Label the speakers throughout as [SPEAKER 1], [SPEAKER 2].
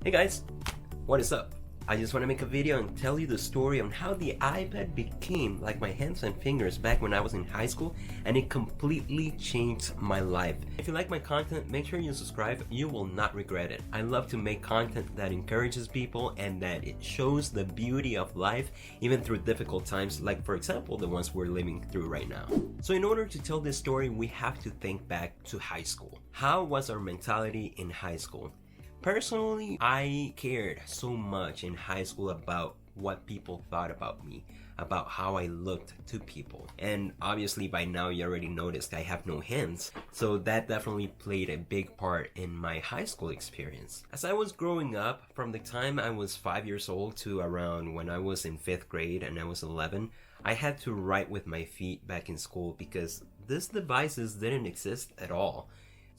[SPEAKER 1] Hey guys, what is up? I just want to make a video and tell you the story on how the iPad became like my hands and fingers back when I was in high school, and it completely changed my life. If you like my content, make sure you subscribe. You will not regret it. I love to make content that encourages people and that it shows the beauty of life even through difficult times, like for example the ones we're living through right now. So in order to tell this story, we have to think back to high school. How was our mentality in high school? Personally, I cared so much in high school about what people thought about me, about how I looked to people. And obviously by now you already noticed I have no hands, so that definitely played a big part in my high school experience. As I was growing up, from the time I was 5 years old to around when I was in 5th grade and I was 11, I had to write with my feet back in school because these devices didn't exist at all.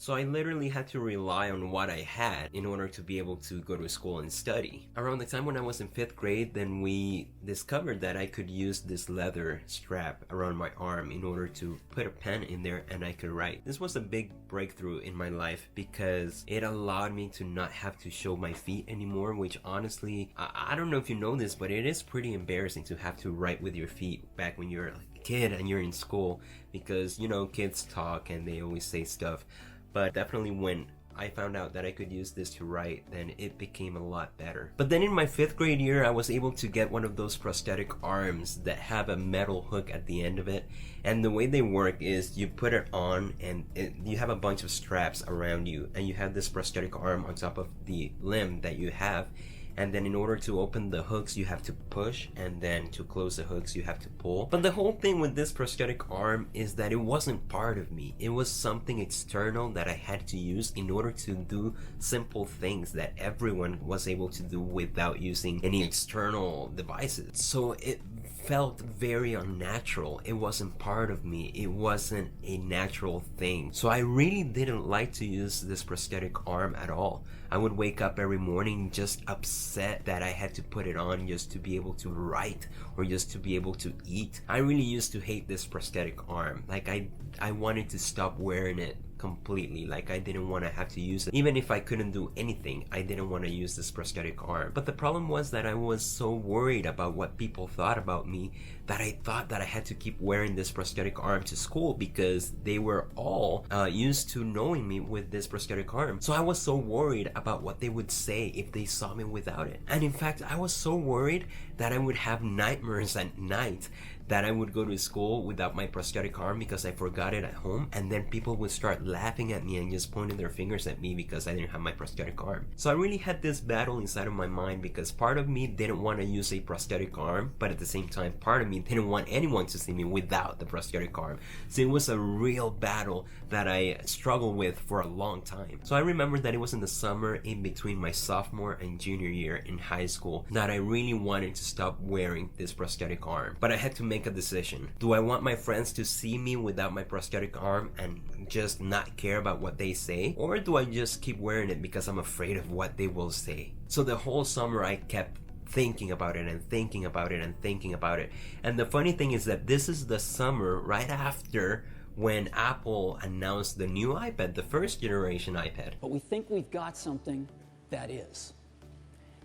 [SPEAKER 1] So I literally had to rely on what I had in order to be able to go to school and study. Around the time when I was in 5th grade, then we discovered that I could use this leather strap around my arm in order to put a pen in there and I could write. This was a big breakthrough in my life because it allowed me to not have to show my feet anymore, which honestly, I don't know if you know this, but it is pretty embarrassing to have to write with your feet back when you're like a kid and you're in school because, you know, kids talk and they always say stuff. But definitely when I found out that I could use this to write, then it became a lot better. But then in my 5th grade year, I was able to get one of those prosthetic arms that have a metal hook at the end of it. And the way they work is you put it on and you have a bunch of straps around you, and you have this prosthetic arm on top of the limb that you have. And then in order to open the hooks, you have to push, and then to close the hooks, you have to pull. But the whole thing with this prosthetic arm is that it wasn't part of me. It was something external that I had to use in order to do simple things that everyone was able to do without using any external devices. So it felt very unnatural. It wasn't part of me. It wasn't a natural thing. So I really didn't like to use this prosthetic arm at all. I would wake up every morning just upset that I had to put it on just to be able to write or just to be able to eat. I really used to hate this prosthetic arm. Like I wanted to stop wearing it completely. Like I didn't want to have to use it. Even if I couldn't do anything, I didn't want to use this prosthetic arm. But the problem was that I was so worried about what people thought about me that I thought that I had to keep wearing this prosthetic arm to school because they were all used to knowing me with this prosthetic arm. So I was so worried about what they would say if they saw me without it. And in fact, I was so worried that I would have nightmares at night that I would go to school without my prosthetic arm because I forgot it at home, and then people would start laughing at me and just pointing their fingers at me because I didn't have my prosthetic arm. So I really had this battle inside of my mind because part of me didn't want to use a prosthetic arm, but at the same time part of me didn't want anyone to see me without the prosthetic arm. So it was a real battle that I struggled with for a long time. So I remember that it was in the summer in between my sophomore and junior year in high school that I really wanted to stop wearing this prosthetic arm. But I had to make a decision. Do I want my friends to see me without my prosthetic arm and just not care about what they say? Or do I just keep wearing it because I'm afraid of what they will say? So the whole summer I kept thinking about it and thinking about it and thinking about it. And the funny thing is that this is the summer right after when Apple announced the new iPad, the first generation iPad.
[SPEAKER 2] But we think we've got something that is.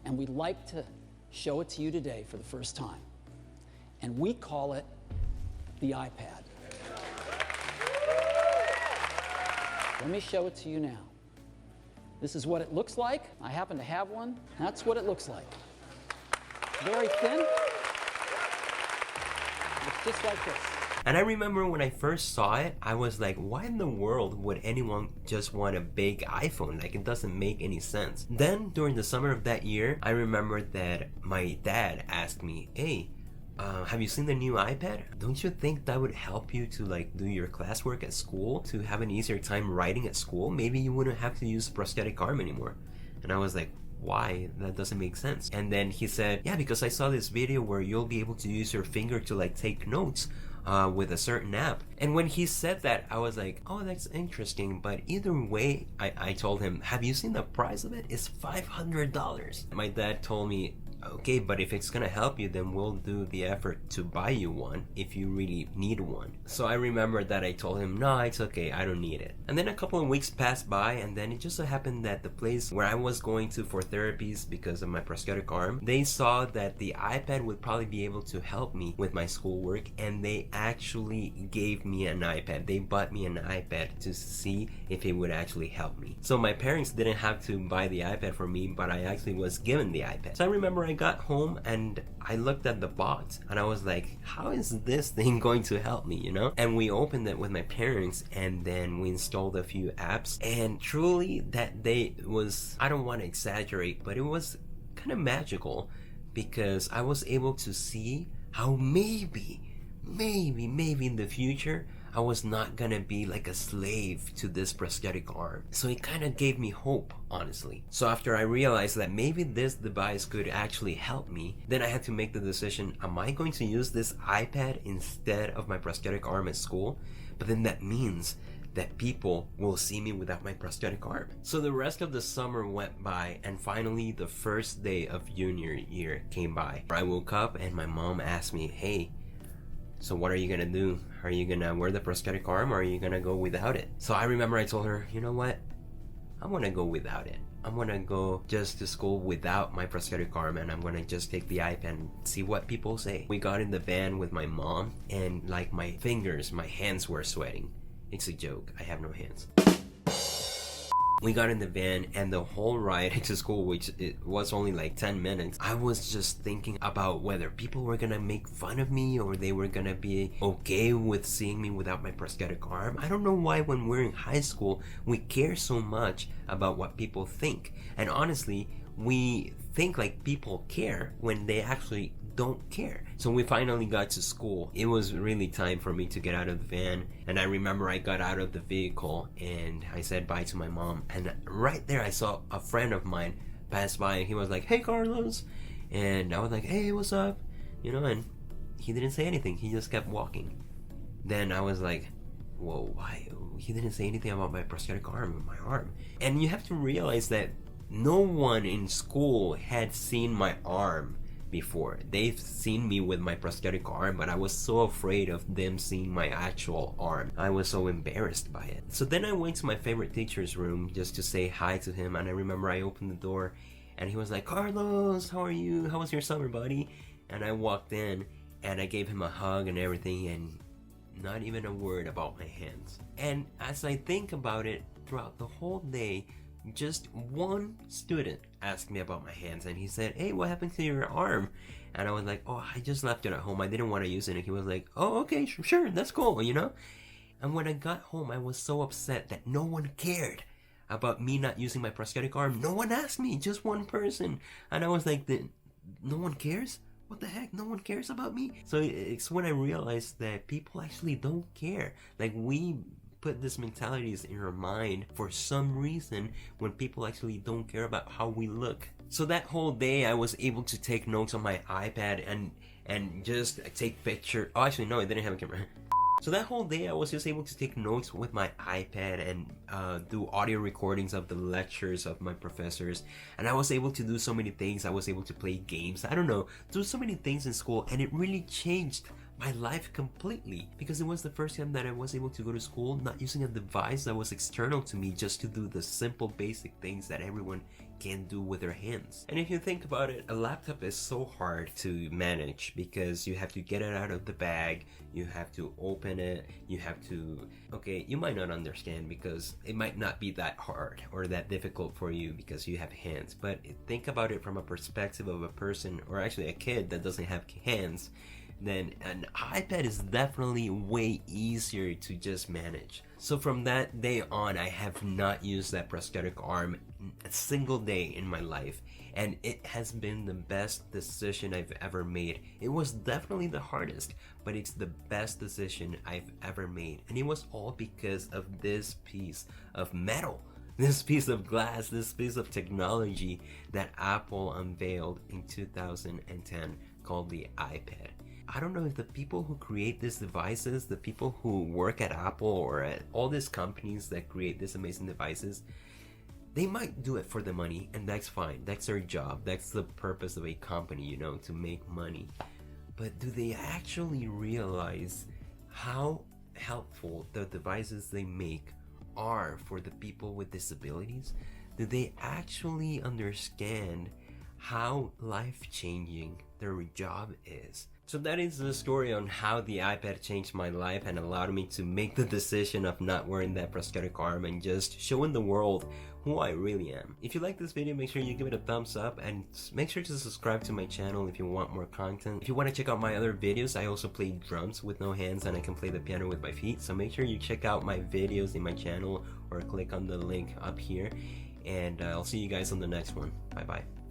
[SPEAKER 2] And we'd like to show it to you today for the first time. And we call it the iPad. Let me show it to you now. This is what it looks like. I happen to have one. That's what it looks like. Very thin. It's just like this.
[SPEAKER 1] And I remember when I first saw it, I was like, why in the world would anyone just want a big iPhone? Like, it doesn't make any sense. Then during the summer of that year, I remember that my dad asked me, hey, have you seen the new iPad? Don't you think that would help you to like do your classwork at school, to have an easier time writing at school? Maybe you wouldn't have to use prosthetic arm anymore. And I was like, why? That doesn't make sense. And then he said, yeah, because I saw this video where you'll be able to use your finger to like take notes with a certain app. And when he said that, I was like, oh, that's interesting. But either way, I told him, have you seen the price of it? It's $500. My dad told me, okay, but if it's gonna help you, then we'll do the effort to buy you one if you really need one. So I remember that I told him, no, it's okay, I don't need it. And then a couple of weeks passed by, and then it just so happened that the place where I was going to for therapies because of my prosthetic arm, they saw that the iPad would probably be able to help me with my schoolwork, and they actually gave me an iPad. They bought me an iPad to see if it would actually help me. So my parents didn't have to buy the iPad for me, but I actually was given the iPad. So I remember I got home and I looked at the box and I was like, how is this thing going to help me, you know? And we opened it with my parents, and then we installed a few apps, and truly that day was, I don't want to exaggerate, but it was kind of magical, because I was able to see how maybe in the future I was not gonna be like a slave to this prosthetic arm. So it kind of gave me hope, honestly. So after I realized that maybe this device could actually help me, then I had to make the decision, am I going to use this iPad instead of my prosthetic arm at school? But then that means that people will see me without my prosthetic arm. So the rest of the summer went by, and finally the first day of junior year came by. I woke up and my mom asked me, hey, so what are you gonna do? Are you gonna wear the prosthetic arm, or are you gonna go without it? So I remember I told her, you know what? I'm gonna go without it. I'm gonna go just to school without my prosthetic arm, and I'm gonna just take the iPad and see what people say. We got in the van with my mom, and like my hands were sweating. It's a joke, I have no hands. We got in the van, and the whole ride to school, which it was only like 10 minutes, I was just thinking about whether people were gonna make fun of me or they were gonna be okay with seeing me without my prosthetic arm. I don't know why when we're in high school, we care so much about what people think. And honestly, we think like people care when they actually don't care. So we finally got to school. It was really time for me to get out of the van, and I remember I got out of the vehicle and I said bye to my mom, and right there I saw a friend of mine pass by, and he was like, hey Carlos, and I was like, hey, what's up, you know, and he didn't say anything. He just kept walking. Then I was like, whoa, why? He didn't say anything about my prosthetic arm, my arm. And you have to realize that no one in school had seen my arm before. They've seen me with my prosthetic arm, but I was so afraid of them seeing my actual arm. I was so embarrassed by it. So then I went to my favorite teacher's room just to say hi to him, and I remember I opened the door and he was like, Carlos, how are you? How was your summer, buddy? And I walked in and I gave him a hug and everything, and not even a word about my hands. And as I think about it, throughout the whole day, just one student asked me about my hands, and he said, hey, what happened to your arm? And I was like, oh, I just left it at home, I didn't want to use it. And he was like, oh, okay, sure, that's cool, you know. And when I got home, I was so upset that no one cared about me not using my prosthetic arm. No one asked me, just one person. And I was like, no one cares? What the heck? No one cares about me? So it's when I realized that people actually don't care. Like, we put these mentalities in our mind for some reason when people actually don't care about how we look. So that whole day I was able to take notes on my iPad and just take picture. Oh, actually no, I didn't have a camera. So that whole day I was just able to take notes with my iPad and do audio recordings of the lectures of my professors. And I was able to do so many things. I was able to play games. I don't know, do so many things in school, and it really changed my life completely, because it was the first time that I was able to go to school not using a device that was external to me, just to do the simple basic things that everyone can do with their hands. And if you think about it, a laptop is so hard to manage because you have to get it out of the bag, you have to open it, you have to, okay, you might not understand because it might not be that hard or that difficult for you because you have hands, but think about it from a perspective of a person, or actually a kid that doesn't have hands. Then an iPad is definitely way easier to just manage. So from that day on, I have not used that prosthetic arm a single day in my life, and it has been the best decision I've ever made. It was definitely the hardest, but it's the best decision I've ever made, and it was all because of this piece of metal, this piece of glass, this piece of technology that Apple unveiled in 2010 called the iPad. I don't know if the people who create these devices, the people who work at Apple or at all these companies that create these amazing devices, They might do it for the money, and that's fine. That's their job. That's the purpose of a company, you know, to make money. But do they actually realize how helpful the devices they make are for the people with disabilities? Do they actually understand how life-changing their job is? So that is the story on how the iPad changed my life and allowed me to make the decision of not wearing that prosthetic arm and just showing the world who I really am. If you like this video, make sure you give it a thumbs up and make sure to subscribe to my channel if you want more content. If you want to check out my other videos, I also play drums with no hands and I can play the piano with my feet. So make sure you check out my videos in my channel or click on the link up here. And I'll see you guys on the next one. Bye bye.